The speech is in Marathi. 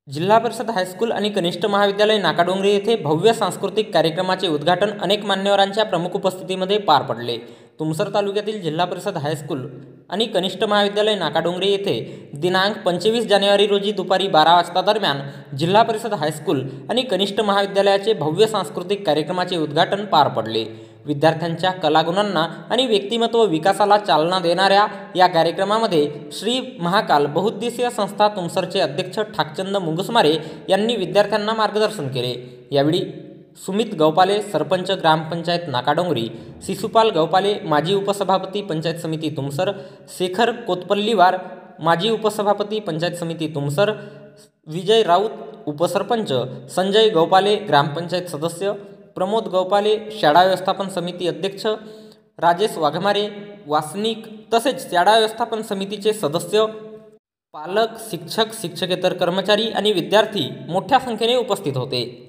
जिल्हा परिषद हायस्कूल आणि कनिष्ठ महाविद्यालय नाकाडोंगरी येथे भव्य सांस्कृतिक कार्यक्रमाचे उद्घाटन अनेक मान्यवरांच्या प्रमुख उपस्थितीमध्ये पार पडले। तुमसर तालुक्यातील जिल्हा परिषद हायस्कूल आणि कनिष्ठ महाविद्यालय नाकाडोंगरी येथे दिनांक 25 जानेवारी रोजी दुपारी 12 वाजता दरम्यान जिल्हा परिषद हायस्कूल आणि कनिष्ठ महाविद्यालयाचे भव्य सांस्कृतिक कार्यक्रमाचे उद्घाटन पार पडले। विद्यार्थ्यांच्या कलागुणांना आणि व्यक्तिमत्व विकासाला चालना देणाऱ्या या कार्यक्रमामध्ये श्री महाकाल बहुउद्देशीय संस्था तुमसरचे अध्यक्ष ठाकचंद मुंगसमारे यांनी विद्यार्थ्यांना मार्गदर्शन केले। यावेळी सुमित गवपाले सरपंच ग्रामपंचायत नाकाडोंगरी, शिशुपाल गवपाले माजी उपसभापती पंचायत समिती तुमसर, शेखर कोतपल्लीवार माजी उपसभापती पंचायत समिती तुमसर, विजय राऊत उपसरपंच, संजय गवपाले ग्रामपंचायत सदस्य, प्रमोद गवपाले शाळा व्यवस्थापन समिती अध्यक्ष, राजेश वाघमारे वासनिक तसेच शाळा व्यवस्थापन समितीचे सदस्य, पालक, शिक्षक, शिक्षकेतर कर्मचारी आणि विद्यार्थी मोठ्या संख्येने उपस्थित होते।